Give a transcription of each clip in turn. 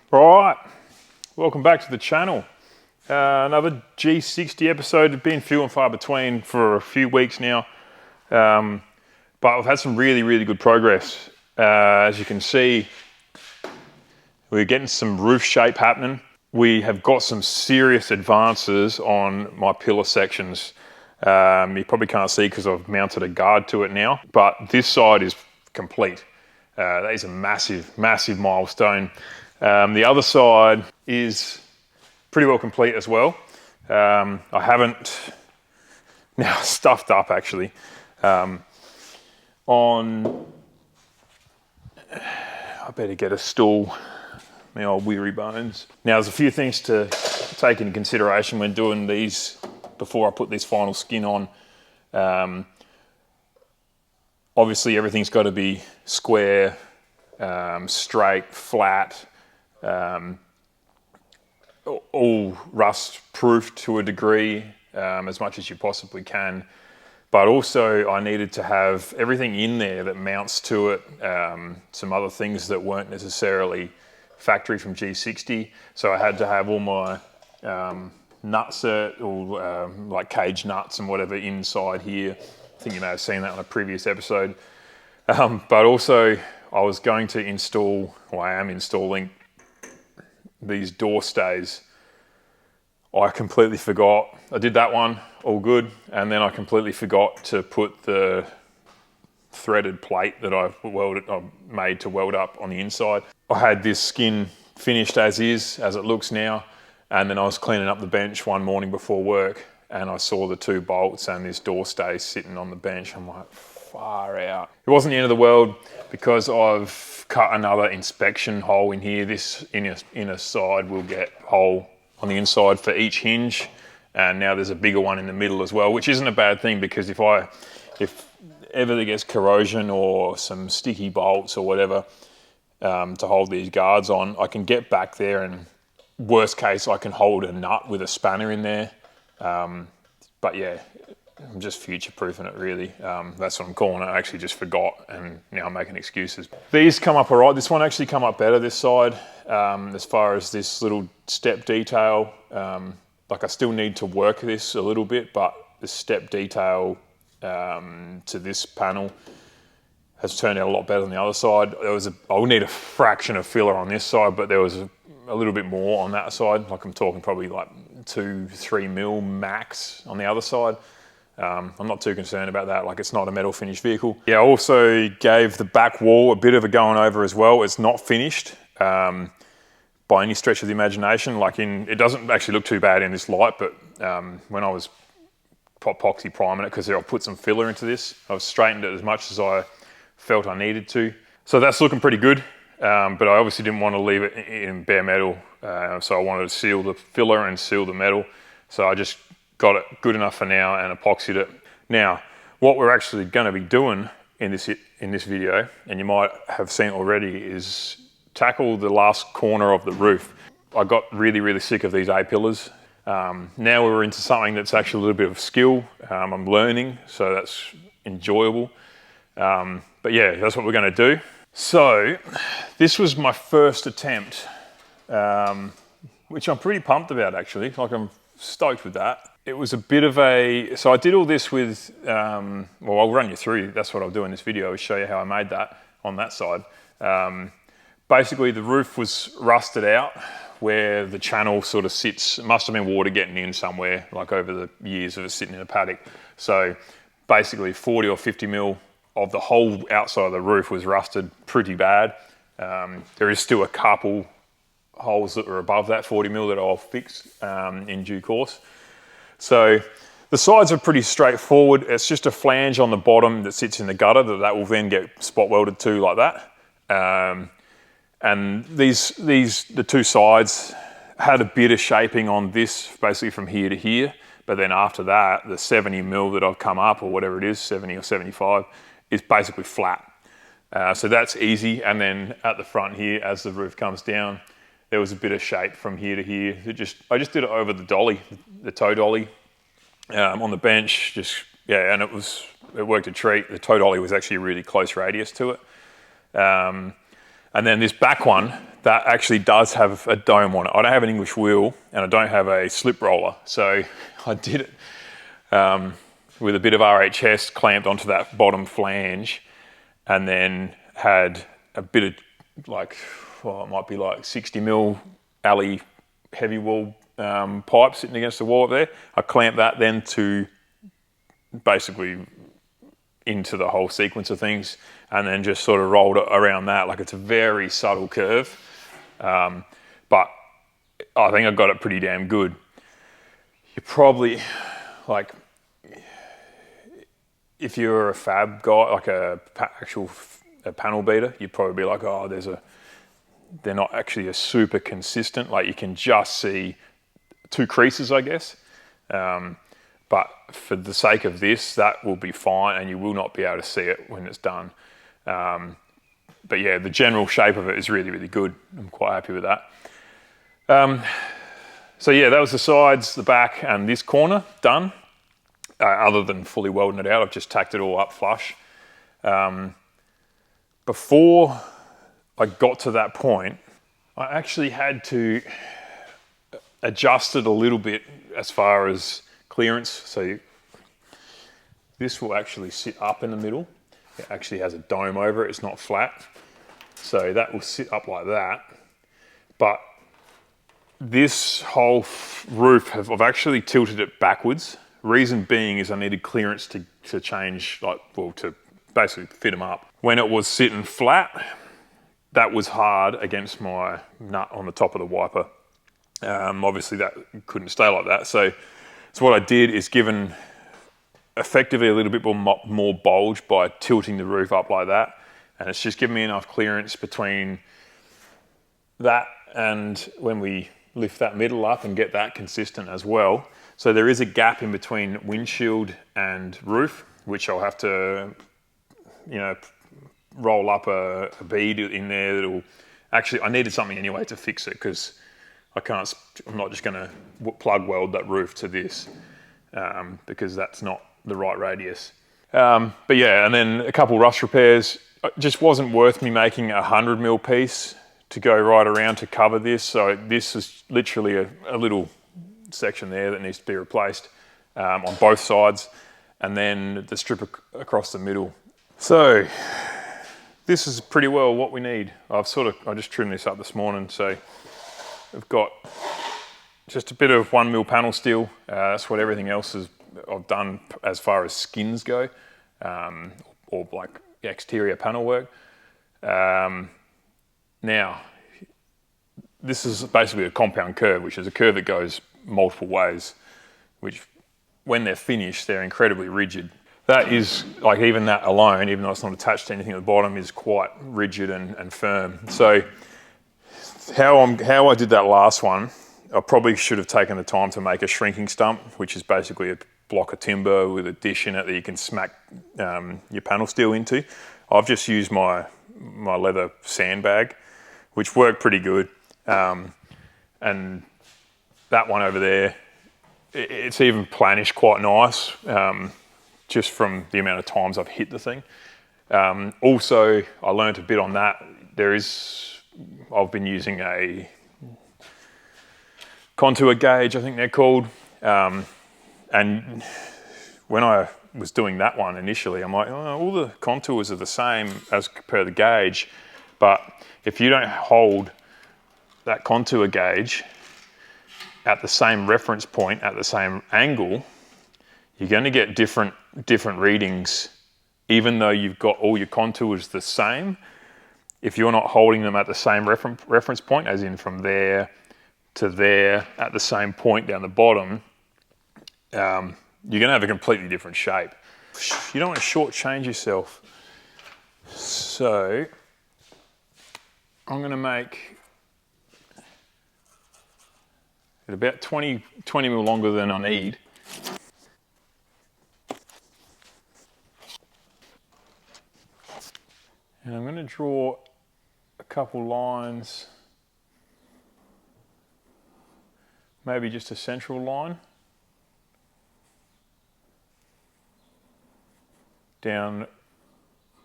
Right, welcome back to the channel. Another G60 episode. It's been few and far between for a few weeks now, but I've had some really good progress. As you can see, we're getting some roof shape happening. We have got some serious advances on my pillar sections. You probably can't see because I've mounted a guard to it now, but this side is complete. That is a massive milestone. The other side is pretty well complete as well. I haven't now stuffed up actually I better get a stool, my old weary bones. Now there's a few things to take into consideration when doing these before I put this final skin on. Obviously everything's got to be square, straight, flat, all rust proof to a degree, as much as you possibly can. But also I needed to have everything in there that mounts to it, some other things that weren't necessarily factory from G60. So I had to have all my nuts or like cage nuts and whatever inside here. I think you may have seen that on a previous episode. But also I was going to install, or I am installing, these door stays. I completely forgot. I did that one, all good, and then I completely forgot to put the threaded plate that I made to weld up on the inside. I had this skin finished as is, as it looks now, and then I was cleaning up the bench one morning before work, and I saw the two bolts and this door stay sitting on the bench. I'm like, far out. It wasn't the end of the world because I've cut another inspection hole in here. This inner side will get hole on the inside for each hinge, and now there's a bigger one in the middle as well, which isn't a bad thing, because if ever there gets corrosion or some sticky bolts or whatever to hold these guards on, I can get back there, and worst case I can hold a nut with a spanner in there. But yeah, I'm just future-proofing it really. That's what I'm calling it. I actually just forgot, and now I'm making excuses. These come up all right. This one actually come up better, this side, as far as this little step detail. Like I still need to work this a little bit, but the step detail to this panel has turned out a lot better than the other side. I'll need a fraction of filler on this side, but there was a little bit more on that side. Like I'm talking probably like 2-3 mil max on the other side. I'm not too concerned about that. Like, it's not a metal finished vehicle. Yeah, I also gave the back wall a bit of a going over as well. It's not finished by any stretch of the imagination. Like it doesn't actually look too bad in this light, but when I was epoxy priming it, because I put some filler into this, I've straightened it as much as I felt I needed to. So that's looking pretty good, but I obviously didn't want to leave it in bare metal, so I wanted to seal the filler and seal the metal. So I just got it good enough for now and epoxied it. Now, what we're actually going to be doing in this video, and you might have seen already, is tackle the last corner of the roof. I got really sick of these A-pillars. Now we're into something that's actually a little bit of skill. I'm learning, so that's enjoyable. But yeah, that's what we're going to do. So this was my first attempt, which I'm pretty pumped about actually. Like, I'm stoked with that. It was a bit of so I did all this with, well, I'll run you through, that's what I'll do in this video, is show you how I made that on that side. Basically the roof was rusted out where the channel sort of sits. It must have been water getting in somewhere, like over the years of it sitting in a paddock. So basically 40 or 50 mil of the whole outside of the roof was rusted pretty bad. There is still a couple holes that were above that 40 mil that I'll fix in due course. So the sides are pretty straightforward. It's just a flange on the bottom that sits in the gutter that will then get spot welded to like that. And the two sides had a bit of shaping on this, basically from here to here. But then after that, the 70 mil that I've come up, or whatever it is, 70 or 75, is basically flat. So that's easy. And then at the front here, as the roof comes down, there was a bit of shape from here to here. I just did it over the dolly, the toe dolly, on the bench. And it worked a treat. The toe dolly was actually a really close radius to it. And And then this back one, that actually does have a dome on it. I don't have an English wheel and I don't have a slip roller. So I did it with a bit of RHS clamped onto that bottom flange, and then had a bit of like, well, it might be like 60 mil alley heavy wall pipe sitting against the wall up there. I clamped that then to basically into the whole sequence of things, and then just sort of rolled it around that. Like, it's a very subtle curve, but I think I got it pretty damn good. You probably, like, if you're a fab guy, like a panel beater, you'd probably be like, oh, they're not actually a super consistent. Like, you can just see two creases, I guess. But for the sake of this, that will be fine, and you will not be able to see it when it's done. But yeah, the general shape of it is really, really good. I'm quite happy with that. So yeah, that was the sides, the back, and this corner done. Other than fully welding it out, I've just tacked it all up flush. Before I got to that point, I actually had to adjust it a little bit as far as clearance. So this will actually sit up in the middle. It actually has a dome over it, it's not flat. So that will sit up like that. But this whole roof, I've actually tilted it backwards. Reason being is I needed clearance to change, like, well, to basically fit them up. When it was sitting flat, that was hard against my nut on the top of the wiper. Obviously that couldn't stay like that. So what I did is given effectively a little bit more bulge by tilting the roof up like that. And it's just given me enough clearance between that and when we lift that middle up and get that consistent as well. So there is a gap in between windshield and roof, which I'll have to, you know, roll up a bead in there that'll actually, I needed something anyway to fix it, because I'm not just gonna plug weld that roof to this, because that's not the right radius. But yeah, and then a couple rust repairs. It just wasn't worth me making a 100 mil piece to go right around to cover this. So this is literally a little section there that needs to be replaced on both sides, and then the strip across the middle. So this is pretty well what we need. I just trimmed this up this morning, so we've got just a bit of 1 mil panel steel. That's what everything else I've done as far as skins go, or like exterior panel work. Now, this is basically a compound curve, which is a curve that goes multiple ways, which when they're finished, they're incredibly rigid. That is, like, even that alone, even though it's not attached to anything at the bottom, is quite rigid and firm. So how I did that last one, I probably should have taken the time to make a shrinking stump, which is basically a block of timber with a dish in it that you can smack your panel steel into. I've just used my leather sandbag, which worked pretty good. And that one over there, it's even planished quite nice, just from the amount of times I've hit the thing. Also, I learned a bit on that. I've been using a contour gauge, I think they're called. And when I was doing that one initially, I'm like, oh, all the contours are the same as per the gauge. But if you don't hold that contour gauge at the same reference point, at the same angle, you're going to get different readings, even though you've got all your contours the same. If you're not holding them at the same reference point, as in from there to there at the same point down the bottom, you're going to have a completely different shape. You don't want to shortchange yourself. So I'm going to make it about 20 mil longer than I need. And I'm going to draw a couple lines, maybe just a central line down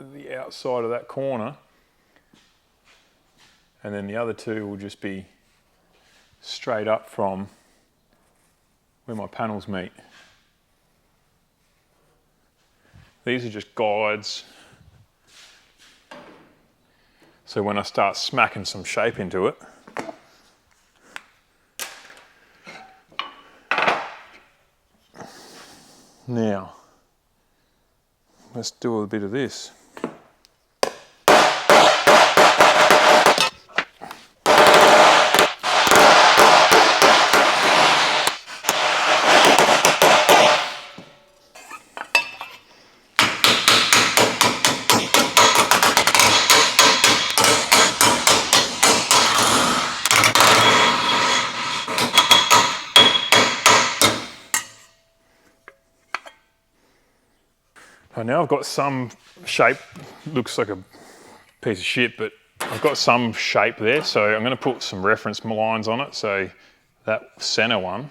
the outside of that corner. and then the other two will just be straight up from where my panels meet. These are just guides, so when I start smacking some shape into it, now let's do a bit of this. Now I've got some shape, looks like a piece of shit, but I've got some shape there, so I'm going to put some reference lines on it. So that center one.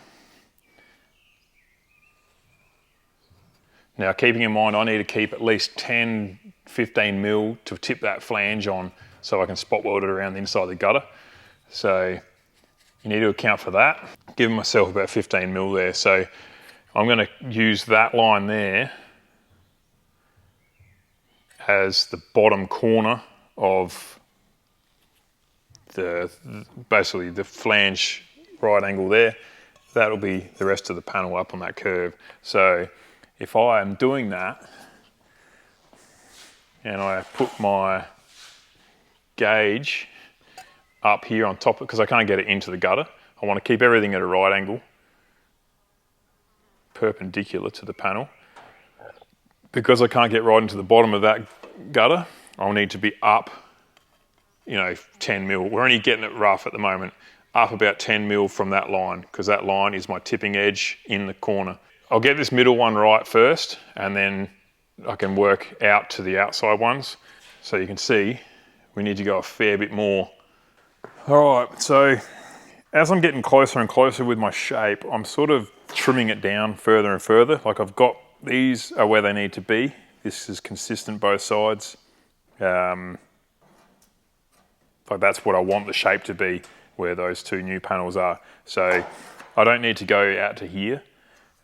Now keeping in mind I need to keep at least 10, 15 mil to tip that flange on so I can spot weld it around the inside of the gutter. So you need to account for that. Giving myself about 15 mil there. So I'm going to use that line there as the bottom corner of basically the flange right angle there. That'll be the rest of the panel up on that curve. So if I am doing that and I put my gauge up here on top, because I can't get it into the gutter, I want to keep everything at a right angle, perpendicular to the panel. Because I can't get right into the bottom of that gutter, I'll need to be up, 10 mil. We're only getting it rough at the moment, up about 10 mil from that line, because that line is my tipping edge in the corner. I'll get this middle one right first, and then I can work out to the outside ones. So you can see, we need to go a fair bit more. All right, so as I'm getting closer and closer with my shape, I'm sort of trimming it down further and further. Like I've got, these are where they need to be. This is consistent both sides. Like that's what I want the shape to be, where those two new panels are. So I don't need to go out to here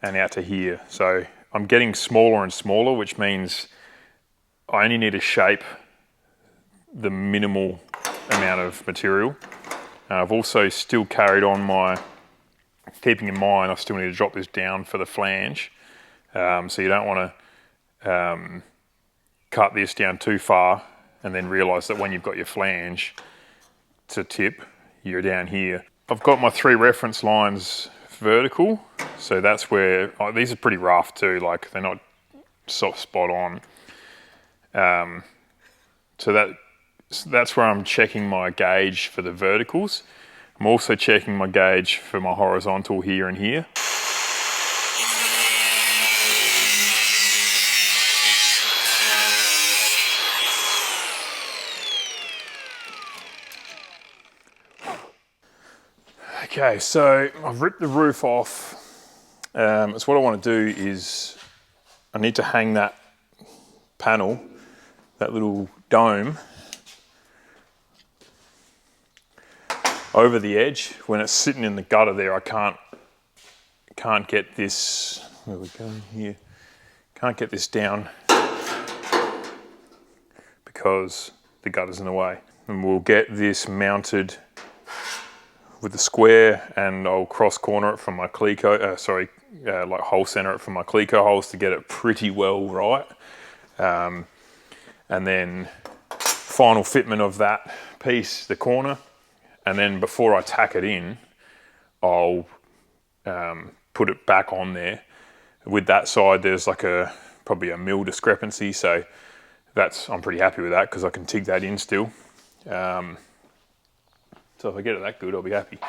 and out to here. So I'm getting smaller and smaller, which means I only need to shape the minimal amount of material. I've also still carried on keeping in mind I still need to drop this down for the flange. So you don't want to cut this down too far and then realise that when you've got your flange to tip, you're down here. I've got my 3 reference lines vertical, so that's where, these are pretty rough too, like they're not spot on. So that's where I'm checking my gauge for the verticals. I'm also checking my gauge for my horizontal here and here. Okay, so I've ripped the roof off. So what I want to do is I need to hang that panel, that little dome, over the edge. When it's sitting in the gutter there, I can't get this, where we go here, can't get this down because the gutter's in the way. And we'll get this mounted with the square, and I'll cross corner it from my Cleco, like hole center it from my Cleco holes to get it pretty well right. And then final fitment of that piece, the corner, and then before I tack it in, I'll put it back on there. With that side, there's like probably a mil discrepancy, so I'm pretty happy with that because I can TIG that in still. So if I get it that good, I'll be happy.